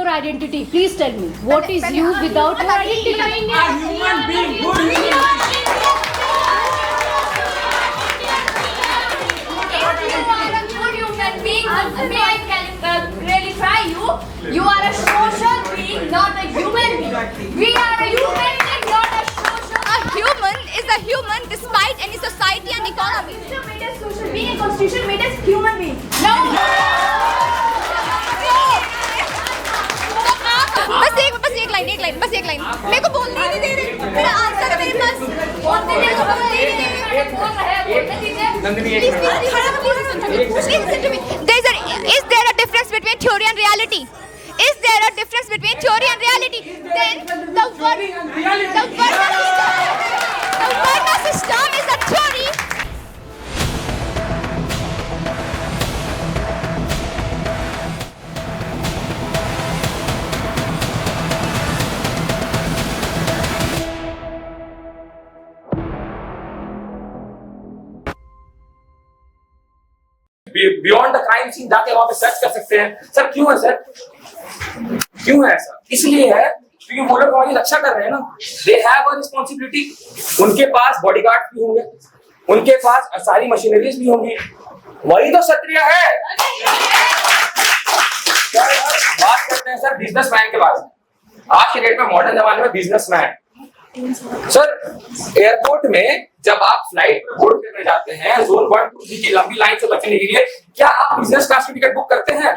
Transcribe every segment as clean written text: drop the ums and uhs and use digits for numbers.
your identity? Please tell me. What is you without your identity? A human being, good human being. If you are a good human being, may I really try you? You are a social being, not a human being. We are a human being, not a social. A human is a human despite any society and economy. Constitution made us social being, a constitution made us human being. No. बस एक line मेरे को बोलने ही नहीं दे रहे, मेरा answer है मेरे पास, बोलने नहीं दे रहे, Is there a difference between theory and reality? Is there a difference between theory and reality? Then the Varna system is a theory. Beyond the crime scene जाके वहां पे सर्च कर सकते हैं। सर क्यों है सर? क्यों है ऐसा? इसलिए है क्योंकि वो लोग हमारी रक्षा कर रहे हैं ना। They have a responsibility. उनके पास बॉडीगार्ड भी होंगे, उनके पास सारी मशीनरीज भी होंगी। वही तो क्षत्रिय है। बात करते हैं सर बिजनेसमैन के बारे में। आज के डेट में मॉडर्न जमाने में बिजनेसमैन सर, एयरपोर्ट में जब आप फ्लाइट में बोर्ड करने जाते हैं जोन 1 2 3 की लंबी लाइन से बचने के लिए, क्या आप बिजनेस क्लास की टिकट बुक करते हैं?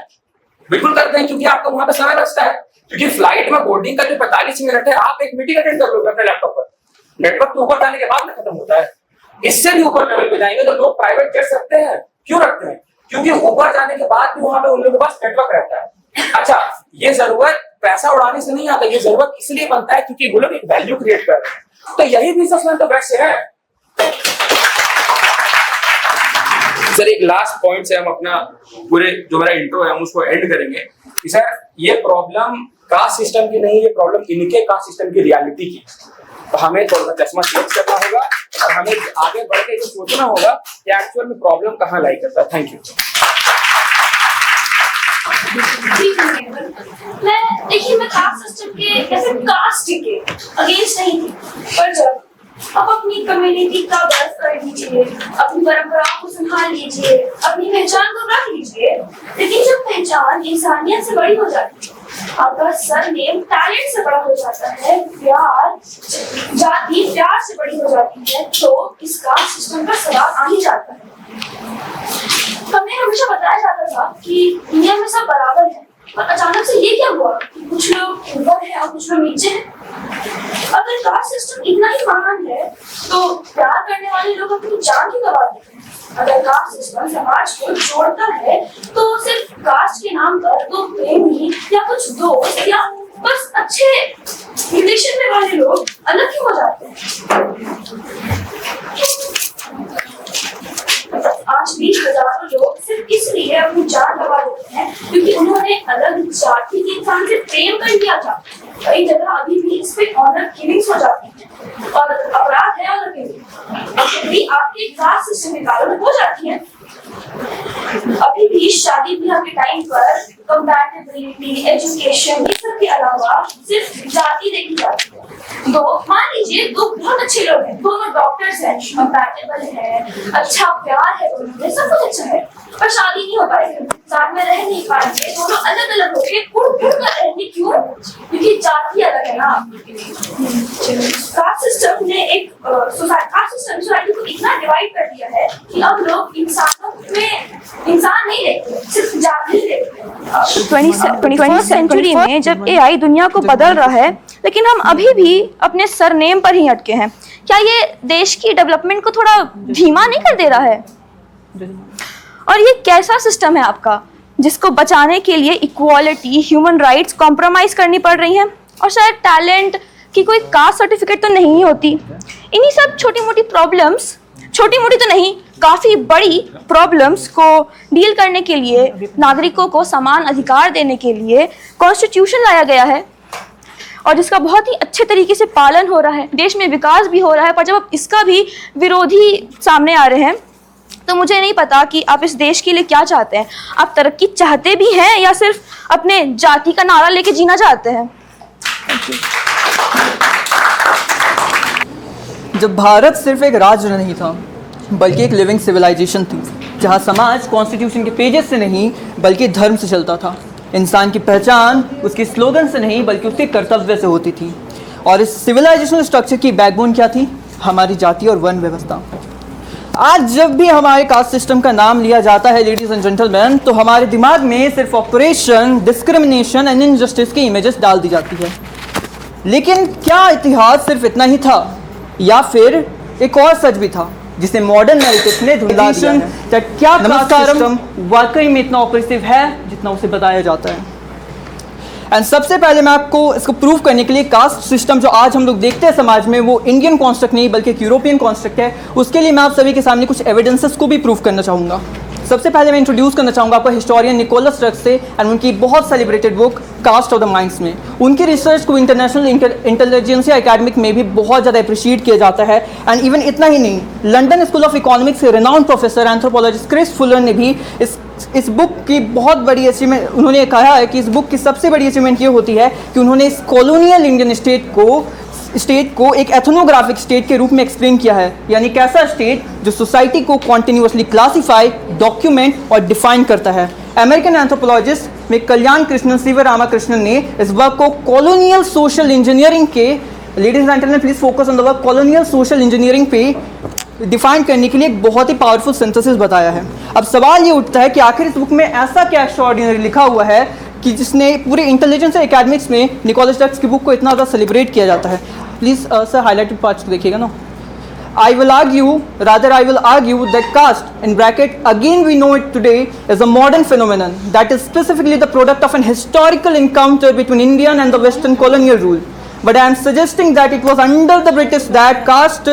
बिल्कुल करते हैं, क्योंकि आपको वहां पे समय बचता है। क्योंकि फ्लाइट में बोर्डिंग का जो 45 मिनट है, आप एक मीटिंग अटेंड कर लोगे अपने लैपटॉप पर। नेटवर्क तो ऊपर जाने के बाद में खत्म होता है। इससे भी ऊपर लेवल पे जाएंगे तो लोग प्राइवेट जेट्स रखते हैं। क्यों रखते हैं? क्योंकि ऊपर जाने के बाद भी वहां पे उन लोगों के पास नेटवर्क रहता है। अच्छा, ये जरूरत पैसा उड़ाने से नहीं आता, ये जरूरत इसलिए बनता है क्योंकि वो लोग एक वैल्यू क्रिएट कर रहे हैं। तो यही बिजनेसमैन तो वैसे है। सर एक लास्ट पॉइंट से हम अपना पूरे जो मेरा इंट्रो है हम उसको एंड करेंगे कि सर ये प्रॉब्लम कास्ट सिस्टम की नहीं, ये प्रॉब्लम इनके कास्ट सिस्टम की रियलिटी की। तो हमें थोड़ा चश्मा चेंज करना होगा और हमें आगे बढ़ के ये सोचना होगा कि एक्चुअल में प्रॉब्लम कहाँ लाई करता है। Thank you. मैं कास्ट सिस्टम के ऐसे कास्ट के अगेंस्ट नहीं थी, पर जब आप अपनी कम्युनिटी का गर्व कर लीजिए, अपनी परंपराओं को संभाल लीजिए, अपनी पहचान को रख लीजिए, लेकिन जब पहचान इंसानियत से बड़ी हो जाती है, आपका सरनेम टैलेंट से बड़ा हो जाता है, प्यार जाति प्यार से बड़ी हो जाती है, तो इसका सिस्टम का सवाल आ ही जाता है। हमें हमेशा बताया जाता था कि दुनिया में सब बराबर है, और अचानक से ये क्या हुआ कि कुछ लोग ऊपर हैं और कुछ लोग नीचे हैं। अगर कास्ट सिस्टम इतना ही महान है तो प्यार करने वाले लोग अपनी जान क्यों गवा देते हैं? अगर कास्ट सिस्टम समाज को जोड़ता है तो सिर्फ कास्ट के नाम पर दो प्रेमी या कुछ दोस्त या बस अच्छे रिलेशन में वाले लोग अलग क्यों हो जाते हैं? आज भी हजारों लोग सिर्फ इसलिए अपनी जान गवा देते हैं क्योंकि उन्होंने अलग जाति के इंसान से प्रेम कर लिया था। कई जगह अभी भी इस पे ऑनर किलिंग्स हो जाती है और अपराध है ऑनर किलिंग। भी आपके कास्ट सिस्टम के कारण हो जाती है। अभी भी शादी ब्याह के टाइम पर कंपैटिबिलिटी, एजुकेशन, ये सब के अलावा सिर्फ जाति देखी जाती है। तो मान लीजिए दो बहुत अच्छे लोग हैं, दोनों डॉक्टर्स हैं, कंपैटिबल है, अच्छा प्यार है, दोनों सब कुछ अच्छा है, पर शादी नहीं हो पाएगी, साथ में रह नहीं पाएंगे, दोनों अलग अलग होके उड़ कर रहेंगे। क्यों? क्योंकि जाति अलग है ना। कास्ट सिस्टम ने एक सोसाइटी को इतना डिवाइड कर दिया है कि अब लोग इंसानों में इंसान नहीं देखते, सिर्फ जाति देखते हैं। 21st सेंचुरी में जब AI दुनिया को बदल रहा है, लेकिन हम अभी भी अपने सरनेम पर ही अटके हैं। क्या ये देश की डेवलपमेंट को थोड़ा धीमा नहीं कर दे रहा है? और ये कैसा सिस्टम है आपका जिसको बचाने के लिए इक्वालिटी, ह्यूमन राइट्स कॉम्प्रोमाइज करनी पड़ रही हैं? और शायद टैलेंट की कोई कास्ट सर्टिफिकेट तो नहीं होती। इन्हीं सब छोटी मोटी प्रॉब्लम्स, छोटी मोटी तो नहीं, काफ़ी बड़ी प्रॉब्लम्स को डील करने के लिए, नागरिकों को समान अधिकार देने के लिए कॉन्स्टिट्यूशन लाया गया है और जिसका बहुत ही अच्छे तरीके से पालन हो रहा है। देश में विकास भी हो रहा है, पर जब इसका भी विरोधी सामने आ रहे हैं तो मुझे नहीं पता कि आप इस देश के लिए क्या चाहते हैं। आप तरक्की चाहते भी हैं या सिर्फ अपने जाति का नारा लेके जीना चाहते हैं? जब भारत सिर्फ एक राज्य नहीं था बल्कि एक लिविंग सिविलाइजेशन थी, जहां समाज कॉन्स्टिट्यूशन के पेजेस से नहीं बल्कि धर्म से चलता था। इंसान की पहचान उसके स्लोगन से नहीं बल्कि उसके कर्तव्य से होती थी। और इस सिविलाइजेशनल स्ट्रक्चर की बैकबोन क्या थी? हमारी जाति और वर्ण व्यवस्था। आज जब भी हमारे कास्ट सिस्टम का नाम लिया जाता है लेडीज एंड जेंटलमैन, तो हमारे दिमाग में सिर्फ ऑपरेशन, डिस्क्रिमिनेशन एंड इनजस्टिस की इमेजेस डाल दी जाती है। लेकिन क्या इतिहास सिर्फ इतना ही था या फिर एक और सच भी था जिसे मॉडर्न नैरेटिव ने धुंधला दिया है? क्या कास्ट सिस्टम वाकई में इतना ऑपरेसिव है जितना उसे बताया जाता है? एंड सबसे पहले मैं आपको इसको प्रूव करने के लिए कास्ट सिस्टम जो आज हम लोग देखते हैं समाज में, वो इंडियन कॉन्स्ट्रक्ट नहीं बल्कि एक यूरोपियन कॉन्स्ट्रक्ट है। उसके लिए मैं आप सभी के सामने कुछ एविडेंसेस को भी प्रूव करना चाहूँगा। सबसे पहले मैं इंट्रोड्यूस करना चाहूँगा आपको हिस्टोरियन निकोलस स्ट्रक्स से एंड उनकी बहुत celebrated book caste of the minds में। उनकी रिसर्च को इंटरनेशनल इंटेलिजेंस या एकेडमिक में भी बहुत ज़्यादा अप्रिशिएट किया जाता है। एंड इवन इतना ही नहीं, लंदन स्कूल ऑफ इकोनॉमिक्स से renowned professor anthropologist Chris Fuller ने भी इस बुक की बहुत बड़ी अचीवमेंट, उन्होंने कहा है कि इस बुक की सबसे बड़ी अचीवमेंट ये होती है कि उन्होंने इस कॉलोनियल इंडियन स्टेट को एक एथनोग्राफिक स्टेट के रूप में एक्सप्लेन किया है। यानी कैसा स्टेट जो सोसाइटी को कॉन्टिन्यूसली क्लासीफाई, डॉक्यूमेंट और डिफाइन करता है। अमेरिकन एंथ्रोपोलॉजिस्ट में कल्याण कृष्णन शिवरामाकृष्णन ने इस वर्क को कॉलोनियल सोशल इंजीनियरिंग के, ladies and gentleman please focus on the work, colonial social engineering पे डिफाइन करने के लिए एक बहुत ही पावरफुल सिंथेसिस बताया है। अब सवाल ये उठता है कि आखिर इस बुक में ऐसा क्या एक्स्ट्राऑर्डिनरी लिखा हुआ है कि जिसने पूरे इंटेलिजेंस एकेडमिक्स में निकोलस स्ट्रक्स की बुक को इतना ज़्यादा सेलिब्रेट किया जाता है। प्लीज सर हाईलाइटेड पार्ट्स को देखिएगा ना। I will argue that caste, in bracket, again we know it today, is a modern phenomenon that is specifically the product of an historical encounter between Indian and the Western colonial rule. But I am suggesting that it was under the British that caste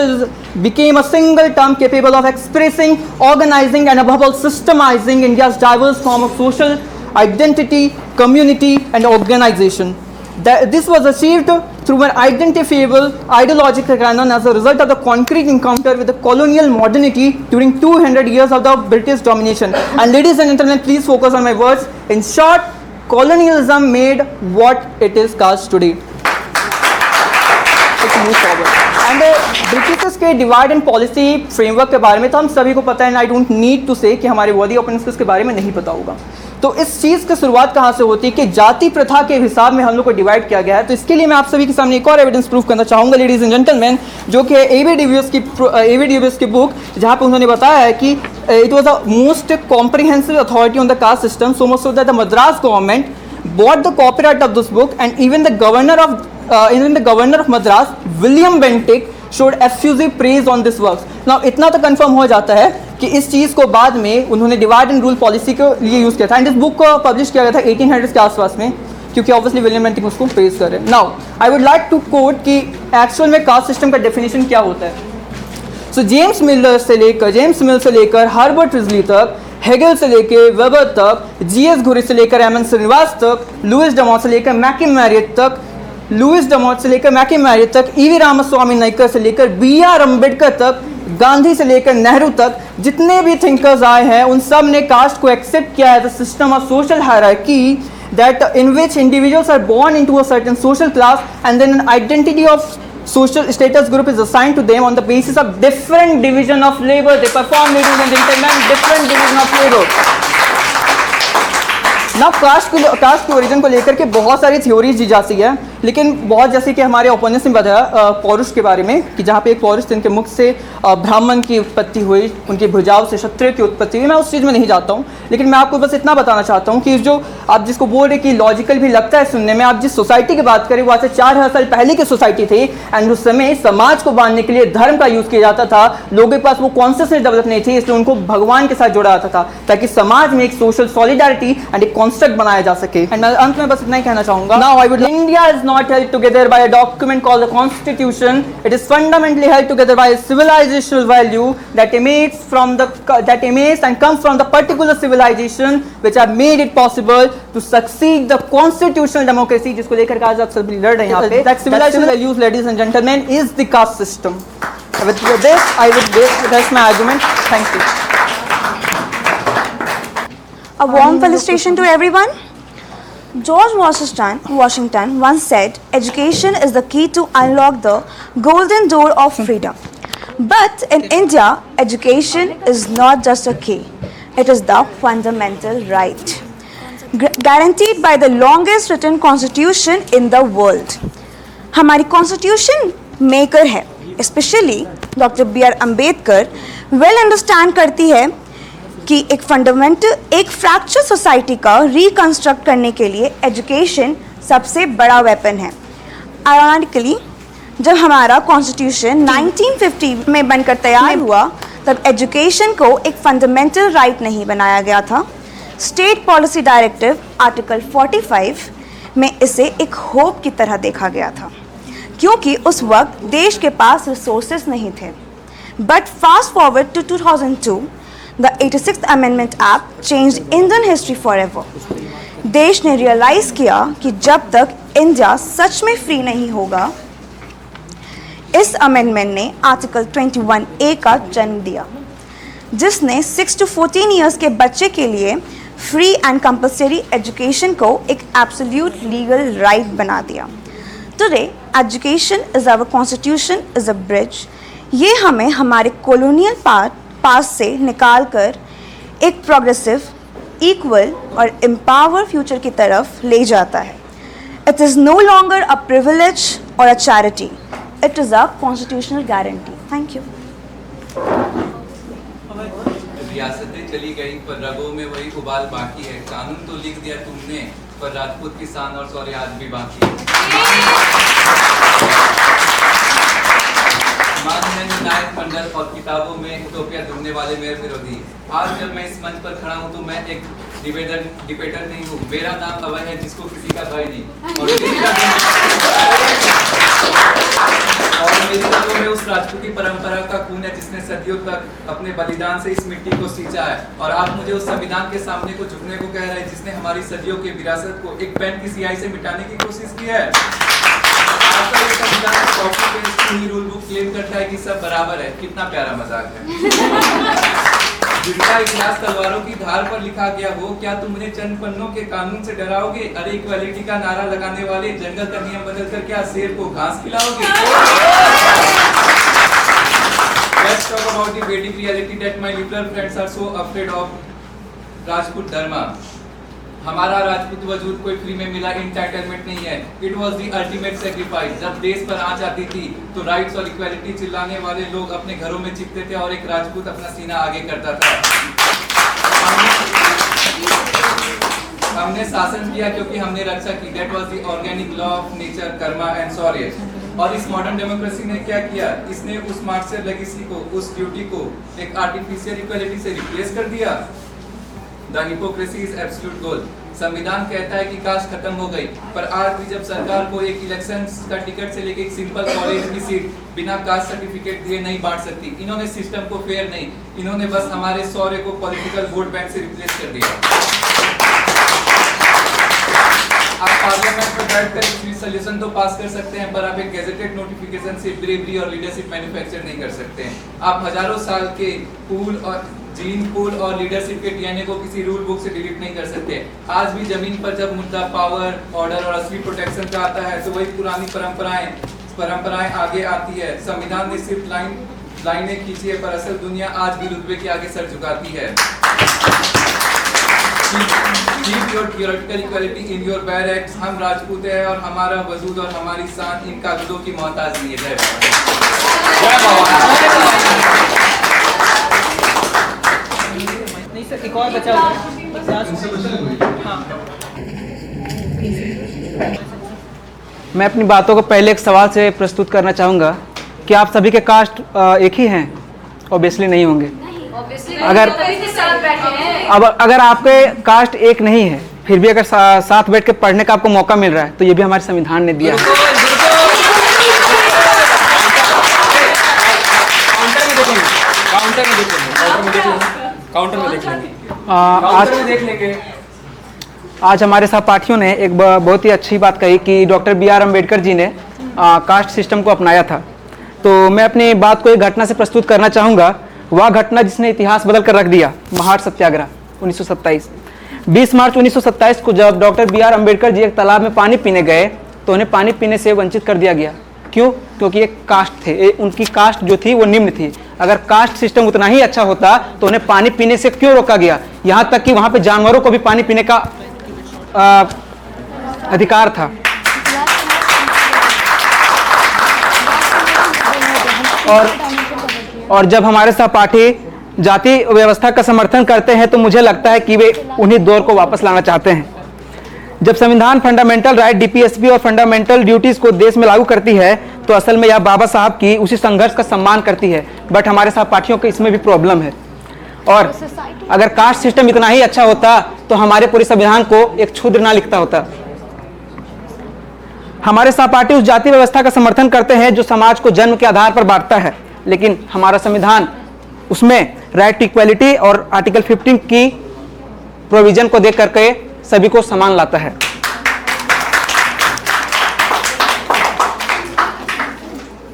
became a single term capable of expressing, organizing and above all systemizing India's diverse form of social identity, community and organization. This was achieved through an identifiable ideological canon as a result of the concrete encounter with the colonial modernity during 200 years of the British domination. And ladies and gentlemen, please focus on my words. In short, colonialism made what it is caste today. Let's move forward. And British के divide and policy framework के बारे में तो हम सभी को पता है, and I don't need to say कि हमारे वर्दी ओपोनेंट्स को इसके बारे में नहीं पता होगा। तो इस चीज़ की शुरुआत कहाँ से होती है कि जाति प्रथा के हिसाब में हम लोग को डिवाइड किया गया है। तो इसके लिए मैं आप सभी के सामने एक और एविडेंस प्रूफ करना चाहूँगा लेडीज एंड जेंटलमैन, जो कि एवी डिविलियर्स की बुक, जहाँ पे उन्होंने बताया है कि it was the most comprehensive authority on the caste system, so much so that the Madras government bought the copyright of this book, and even the governor of Madras, William Bentinck, showed effusive praise on this work. Now इतना तो confirm हो जाता है कि इस चीज़ को बाद में उन्होंने डिवाइड एंड रूल पॉलिसी के लिए यूज़ किया था, एंड इस बुक को पब्लिश किया गया था 1800 के आसपास में, क्योंकि ऑब्वियसली विलियम बेंटिक उसको प्रेज कर रहे हैं। Now I would like to quote कि एक्चुअल में कास्ट सिस्टम का डेफिनेशन क्या होता है। सो जेम्स मिल से लेकर हार्बर्ट रिजली तक, हेगल से लेकर वेबर तक, जीएस घुरी से लेकर एमएन श्रीनिवास तक, लुइस डमॉट से लेकर मैकी तक, ईवी रामास्वामी नायकर से लेकर बीआर अम्बेडकर तक, गांधी से लेकर नेहरू तक, जितने भी थिंकर्स आए हैं उन सब ने कास्ट को एक्सेप्ट किया है, the system of social hierarchy that in which individuals are born into a certain social class and then an identity of social status group is assigned to them on the basis of different division of labor. They perform, ladies and gentlemen, different division of labor. ना cast के origin को लेकर के बहुत सारी theories दी जाती है, लेकिन बहुत जैसे कि हमारे ओपोनेंट्स ने बताया पौरुष के बारे में कि जहाँ पे एक पौरुष जिनके मुख से ब्राह्मण की उत्पत्ति हुई, उनके भुजाओं से क्षत्रिय की उत्पत्ति हुई। मैं उस चीज़ में नहीं जाता हूँ, लेकिन मैं आपको बस इतना बताना चाहता हूँ कि जो आप जिसको बोल रहे कि लॉजिकल भी लगता है सुनने में, आप जिस सोसाइटी की बात करें वो आज से 4000 साल पहले की सोसाइटी थी, एंड उस समय समाज को बांधने के लिए धर्म का यूज़ किया जाता था। लोगों के पास वो कॉन्शियसनेस डेवलप नहीं थी, इसलिए उनको भगवान के साथ जोड़ा जाता था ताकि समाज में एक सोशल सॉलिडारिटी एंड एक कॉन्स्ट्रक्ट बनाया जा सके। एंड मैं अंत में बस इतना ही कहना चाहूंगा, now I would India is not held together by a document called the constitution, it is fundamentally held together by a civilisational value that emanates and comes from the particular civilization which have made it possible to succeed the constitutional democracy, जिसको लेकर आज आप सभी लड़ रहे हैं यहाँ पे। That civilization values, ladies and gentlemen, is the caste system. With this, I would rest my argument. Thank you. A warm felicitation to everyone. George Washington once said, education is the key to unlock the golden door of freedom. But in India, education is not just a key, it is the fundamental right. Guaranteed by the longest written constitution in the world. हमारी constitution maker है, specially doctor B.R. Ambedkar well understand करती है कि एक fracture society का reconstruct करने के लिए एजुकेशन सबसे बड़ा वेपन है। आयरॉनिकली जब हमारा कॉन्स्टिट्यूशन 1950 में बनकर तैयार हुआ तब एजुकेशन को एक फंडामेंटल राइट नहीं बनाया गया था। स्टेट पॉलिसी डायरेक्टिव आर्टिकल 45 में इसे एक होप की तरह देखा गया था, क्योंकि उस वक्त देश के पास रिसोर्सेज नहीं थे। But fast forward to 2002, the 86th amendment act changed Indian history forever. देश ने रियलाइज किया कि जब तक इंडिया सच में फ्री नहीं होगा, इस अमेंडमेंट ने आर्टिकल 21A का जन्म दिया, जिसने 6 to 14 ईयर्स के बच्चे के लिए फ्री एंड कंपल्सरी एजुकेशन को एक एब्सोल्यूट लीगल राइट बना दिया। Today education is our constitution is a bridge. ये हमें हमारे कॉलोनियल पास से निकाल कर एक प्रोग्रेसिव, इक्वल और एम्पावर फ्यूचर की तरफ ले जाता है। It is no longer a privilege और a charity, it is a constitutional guarantee. Thank you. रियासतें चली गई पर रगों में वही उबाल बाकी है। कानून तो लिख दिया तुमने पर राजपूत की शान और शौर्य आज भी बाकी है। मान में नायक मंडल और किताबों में उटोपिया ढूंढने वाले मेरे विरोधी। आज जब मैं इस मंच पर खड़ा हूँ तो मैं एक डिबेटर नहीं हूँ। मेरा नाम अभय है, जिसको किसी का भय नहीं। और मेरी रगों में उस राजपूती परंपरा का खून है जिसने सदियों तक अपने बलिदान से इस मिट्टी को सींचा है। और आप मुझे उस संविधान के सामने को झुकने को कह रहे हैं जिसने हमारी सदियों की विरासत को एक पेन की स्याही से मिटाने की कोशिश की है। आपका ये संविधान कॉपी पेस्ट की रूल बुक क्लेम करता है कि सब बराबर है। कितना प्यारा मजाक है। जिसका इतिहास तलवारों की धार पर लिखा गया हो, क्या तुम मुझे चंद पन्नों के कानून से डराओगे? अरे इक्वालिटी का नारा लगाने वाले जंगल का नियम बदल कर क्या शेर को घास खिलाओगे? Let's talk about the basic reality that my liberal friends are so afraid of Rajput Dharma. हमारा राजपूत वजूद कोई फ्री में मिला इंटाइटलमेंट नहीं है। It was the ultimate sacrifice. जब देश पर आंच आती थी तो राइट्स और इक्वालिटी चिल्लाने वाले लोग अपने घरों में चिपते थे और एक राजपूत अपना सीना आगे करता था। हमने शासन किया क्योंकि हमने रक्षा की। That was the organic law of nature, karma and शौर्य। और इस मॉडर्न डेमोक्रेसी ने क्या किया? इसने उस मार्क्सिस्ट लेगेसी को, उस ड्यूटी को एक आर्टिफिशियल इक्वालिटी से रिप्लेस कर दिया। The hypocrisy is absolute goal. संविधान कहता है कि कास्ट खत्म हो गई, पर आज भी जब सरकार को एक इलेक्शन का टिकट से लेकर एक सिंपल कॉलेज की सीट बिना कास्ट सर्टिफिकेट दिए नहीं बांट सकती। इन्होंने सिस्टम को फेयर नहीं, इन्होंने बस हमारे शौर्य को पॉलिटिकल वोट बैंक से रिप्लेस कर दिया। आप पार्लियामेंट में बैठकर एक सोल्यूशन तो पास कर सकते हैं, पर आप एक गैजेटेड नोटिफिकेशन से ब्रेवरी और लीडरशिप मैन्युफैक्चर नहीं कर सकते हैं। आप हजारों साल के जीन पूल और लीडरशिप के डीएनए को किसी रूल बुक से डिलीट नहीं कर सकते। आज भी जमीन पर जब मुद्दा पावर, ऑर्डर और असली प्रोटेक्शन का आता है तो वही पुरानी परंपराएं आगे आती है। संविधान ने सिर्फ लाइनें खींची है, पर असल दुनिया आज भी रुतबे के आगे सर झुकाती है। Keep your theoretical equality in your barracks। हम राजपूत हैं और हमारा वजूद और हमारी शान इन कागजों की मोहताज नहीं है। नहीं सर, एक और बचा हुआ है। हाँ। मैं अपनी बातों को पहले एक सवाल से प्रस्तुत करना चाहूँगा कि आप सभी के कास्ट एक ही हैं? ऑब्वियसली नहीं होंगे। अगर आपके कास्ट एक नहीं है फिर भी अगर साथ बैठ के पढ़ने का आपको मौका मिल रहा है तो ये भी हमारे संविधान ने दिया है। काउंटर में देख लेंगे। आज हमारे सहपाठियों ने एक बहुत ही अच्छी बात कही कि डॉक्टर B.R. अम्बेडकर जी ने कास्ट सिस्टम को अपनाया था। तो मैं अपनी बात को एक घटना से प्रस्तुत करना चाहूँगा, वह घटना जिसने इतिहास बदल कर रख दिया, महार सत्याग्रह 1927। 20 मार्च 1927 को जब डॉक्टर BR अम्बेडकर जी एक तालाब में पानी पीने गए तो उन्हें पानी पीने से वंचित कर दिया गया। क्यों? क्योंकि एक कास्ट थे, उनकी कास्ट जो थी वो निम्न थी। अगर कास्ट सिस्टम उतना ही अच्छा होता तो उन्हें पानी पीने से क्यों रोका गया? यहाँ तक कि वहाँ पे जानवरों को भी पानी पीने का अधिकार था। और जब हमारे सहपाठी जाति व्यवस्था का समर्थन करते हैं तो मुझे लगता है कि वे उन्हीं दौर को वापस लाना चाहते हैं। जब संविधान फंडामेंटल राइट, DPSP और फंडामेंटल ड्यूटीज को देश में लागू करती है तो असल में यह बाबा साहब की उसी संघर्ष का सम्मान करती है। बट हमारे सहपाठियों को इसमें भी प्रॉब्लम है। और अगर कास्ट सिस्टम इतना ही अच्छा होता तो हमारे पूरे संविधान को एक क्षुद्र ना लिखता होता। हमारे सहपाठी उस जाति व्यवस्था का समर्थन करते हैं जो समाज को जन्म के आधार पर बांटता है, लेकिन हमारा संविधान उसमें राइट टू इक्वालिटी और आर्टिकल 15 की प्रोविजन को देख करके सभी को समान लाता है।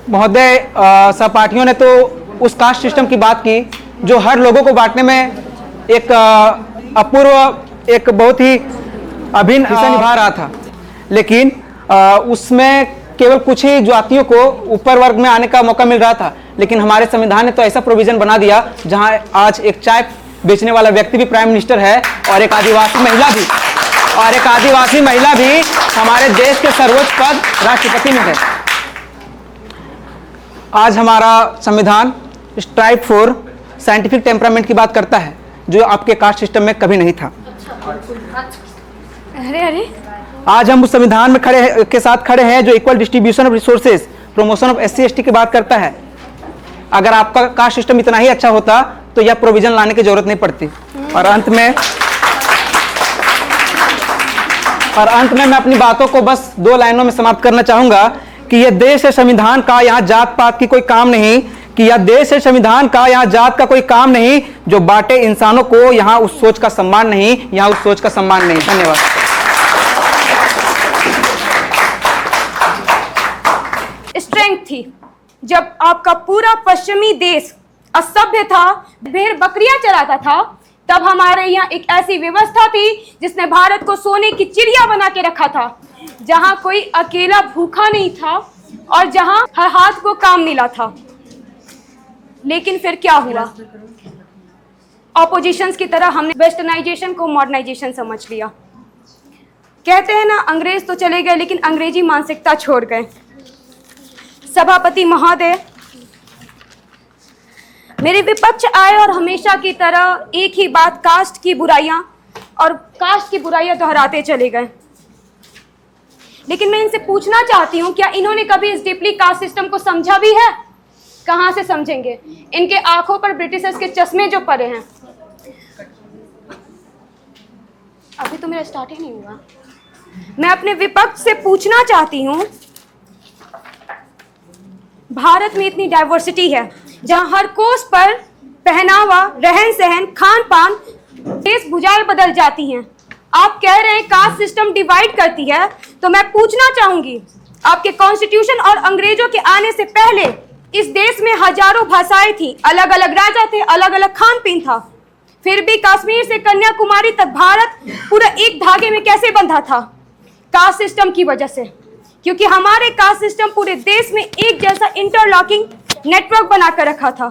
महोदय, सहपाठियों ने तो उस कास्ट सिस्टम की बात की जो हर लोगों को बांटने में एक अपूर्व, एक बहुत ही अभिन्न हिस्सा निभा रहा था, लेकिन उसमें केवल कुछ ही जातियों को ऊपर वर्ग में आने का मौका मिल रहा था। लेकिन हमारे संविधान ने तो ऐसा प्रोविजन बना दिया जहां आज एक चाय बेचने वाला व्यक्ति भी प्राइम मिनिस्टर है और एक आदिवासी महिला भी हमारे देश के सर्वोच्च पद राष्ट्रपति में है। आज हमारा संविधान स्ट्राइव फॉर साइंटिफिक टेम्परामेंट की बात करता है जो आपके कास्ट सिस्टम में कभी नहीं था। अरे आज हम उस संविधान में के साथ खड़े हैं जो equal distribution of resources, promotion of SC ST की बात करता है। अगर आपका कास्ट सिस्टम इतना ही अच्छा होता तो यह प्रोविजन लाने की जरूरत नहीं पड़ती। और अंत में मैं अपनी बातों को बस 2 लाइनों में समाप्त करना चाहूंगा कि यह देश है संविधान का, यहाँ जात पात की कोई काम नहीं, कि यह देश है संविधान का, यहाँ जात का कोई काम नहीं, जो बांटे इंसानों को यहाँ उस सोच का सम्मान नहीं, यहाँ उस सोच का सम्मान नहीं। धन्यवाद। स्ट्रेंथ थी जब आपका पूरा पश्चिमी देश असभ्य था, भेड़ बकरियां चराता था, तब हमारे यहाँ एक ऐसी व्यवस्था थी जिसने भारत को सोने की चिड़िया बना के रखा था, जहां कोई अकेला भूखा नहीं था और जहां हर हाथ को काम मिला था। लेकिन फिर क्या हुआ? ऑपोजिशंस की तरह हमने वेस्टर्नाइजेशन को मॉडर्नाइजेशन समझ लिया। कहते हैं ना, अंग्रेज तो चले गए लेकिन अंग्रेजी मानसिकता छोड़ गए। सभापति महोदय, मेरे विपक्ष आए और हमेशा की तरह एक ही बात, कास्ट की बुराइयां दोहराते चले गए। लेकिन मैं इनसे पूछना चाहती हूं, क्या इन्होंने कभी इस डीपली कास्ट सिस्टम को समझा भी है? कहां से समझेंगे? इनके आंखों पर ब्रिटिशर्स के चश्मे जो पड़े हैं। अभी तो मेरा स्टार्ट ही नहीं हुआ। मैं अपने विपक्ष से पूछना चाहती हूं, भारत में इतनी डाइवर्सिटी है जहां हर कोस पर पहनावा, रहन सहन, खान पान, वेशभूषाएं बदल जाती हैं। आप कह रहे हैं कास्ट सिस्टम डिवाइड करती है, तो मैं पूछना चाहूंगी, आपके कॉन्स्टिट्यूशन और अंग्रेजों के आने से पहले इस देश में हजारों भाषाएं थी, अलग अलग राजा थे, अलग अलग खान पीन था, फिर भी कश्मीर से कन्याकुमारी तक भारत पूरा एक धागे में कैसे बंधा था? कास्ट सिस्टम की वजह से। क्योंकि हमारे कास्ट सिस्टम पूरे देश में एक जैसा इंटरलॉकिंग नेटवर्क बनाकर रखा था।